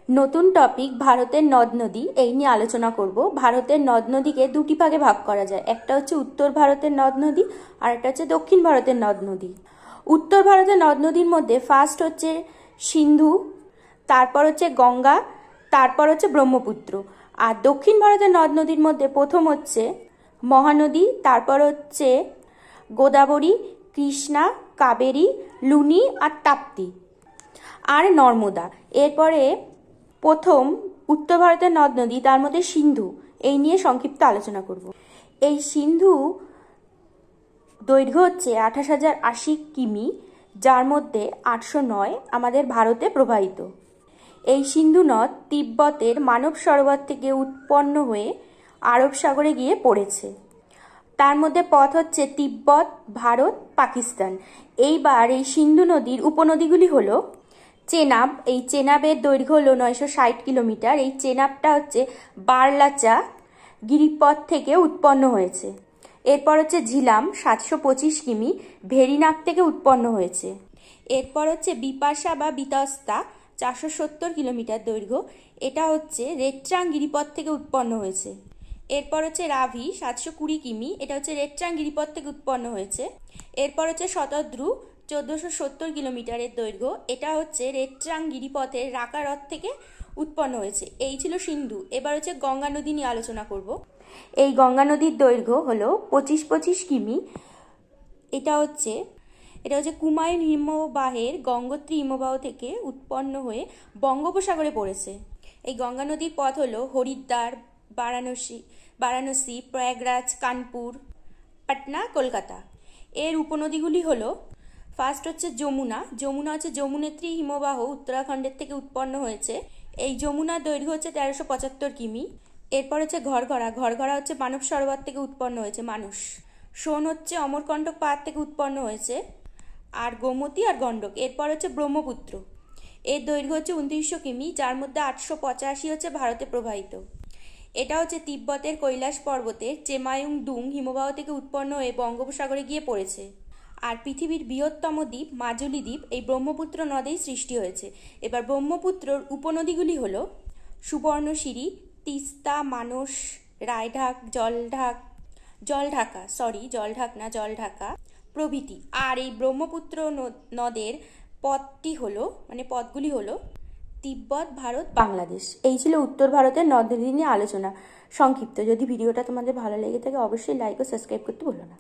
নতুন টপিক ভারতের নদ নদী এই নিয়ে আলোচনা করব। ভারতের নদ নদীকে দুটি ভাগে ভাগ করা যায়, একটা হচ্ছে উত্তর ভারতের নদ নদী আর একটা হচ্ছে দক্ষিণ ভারতের নদ নদী। উত্তর ভারতের নদ নদীর মধ্যে ফার্স্ট হচ্ছে সিন্ধু, তারপর হচ্ছে গঙ্গা, তারপর হচ্ছে ব্রহ্মপুত্র। আর দক্ষিণ ভারতের নদ নদীর মধ্যে প্রথম হচ্ছে মহানদী, তারপর হচ্ছে গোদাবরী, কৃষ্ণা, কাবেরী, লুনি আর তাপ্তি আর নর্মদা। এরপরে প্রথম উত্তর ভারতের নদ নদী, তার মধ্যে সিন্ধু, এই নিয়ে সংক্ষিপ্ত আলোচনা করব। এই সিন্ধু দৈর্ঘ্য হচ্ছে 28,080 কিমি, যার মধ্যে 809 আমাদের ভারতে প্রবাহিত। এই সিন্ধু নদ তিব্বতের মানব সরোবর থেকে উৎপন্ন হয়ে আরব সাগরে গিয়ে পড়েছে। তার মধ্যে পথ হচ্ছে তিব্বত, ভারত, পাকিস্তান। এইবার এই সিন্ধু নদীর উপনদীগুলি হলো চেনাব। এই চেনাবের দৈর্ঘ্য হলো 960 কিলোমিটার। এই চেনাবটা হচ্ছে বারলাচা গিরিপথ থেকে উৎপন্ন হয়েছে। এরপর হচ্ছে ঝিলাম 725 কিমি, ভেরিনাগ থেকে উৎপন্ন হয়েছে। এরপর হচ্ছে বিপাশা বা বিতস্তা 470 কিলোমিটার দৈর্ঘ্য, এটা হচ্ছে রেট্রাং গিরিপথ থেকে উৎপন্ন হয়েছে। এরপর হচ্ছে রাভি 720 কিমি, এটা হচ্ছে রেট্রাং গিরিপথ থেকে উৎপন্ন হয়েছে। এরপর হচ্ছে শতদ্রু 1470 কিলোমিটারের দৈর্ঘ্য, এটা হচ্ছে রেট্রাং গিরিপথের রাকা হ্রদ থেকে উৎপন্ন হয়েছে। এই ছিল সিন্ধু। এবার হচ্ছে গঙ্গা নদী নিয়ে আলোচনা করব। এই গঙ্গা নদীর দৈর্ঘ্য হলো 25 কিমি। এটা হচ্ছে কুমায়ুন হিমবাহের গঙ্গোত্রী হিমবাহ থেকে উৎপন্ন হয়ে বঙ্গোপসাগরে পড়েছে। এই গঙ্গা নদীর পথ হলো হরিদ্বার, বারাণসী, প্রয়াগরাজ, কানপুর, পাটনা, কলকাতা। এর উপনদীগুলি হলো ফার্স্ট হচ্ছে যমুনা। যমুনা হচ্ছে যমুনেত্রী হিমবাহ উত্তরাখণ্ডের থেকে উৎপন্ন হয়েছে। এই যমুনার দৈর্ঘ্য হচ্ছে 1375 কিমি। এরপর হচ্ছে ঘরঘরা। ঘরঘরা হচ্ছে মানব সরোবর থেকে উৎপন্ন হয়েছে, মানুষ। সোন হচ্ছে অমরকণ্টক পাহাড় থেকে উৎপন্ন হয়েছে। আর গোমতী আর গণ্ডক। এরপর হচ্ছে ব্রহ্মপুত্র। এর দৈর্ঘ্য হচ্ছে 2900 কিমি, যার মধ্যে 885 হচ্ছে ভারতে প্রবাহিত। এটা হচ্ছে তিব্বতের কৈলাস পর্বতের চেমায়ুং দুং হিমবাহ থেকে উৎপন্ন হয়ে বঙ্গোপসাগরে গিয়ে পড়েছে। আর পৃথিবীর বৃহত্তম দ্বীপ মাজুলি দ্বীপ এই ব্রহ্মপুত্র নদেই সৃষ্টি হয়েছে। এবার ব্রহ্মপুত্রর উপনদীগুলি হলো সুবর্ণশিরি, তিস্তা, মানস, রায়ঢাক, জলঢাকা প্রভৃতি। আর এই ব্রহ্মপুত্র নদের পথগুলি হলো তিব্বত, ভারত, বাংলাদেশ। এই ছিল উত্তর ভারতের নদ নদী নিয়ে আলোচনা সংক্ষিপ্ত। যদি ভিডিওটা তোমাদের ভালো লেগে থাকে অবশ্যই লাইক ও সাবস্ক্রাইব করতে ভুলো না।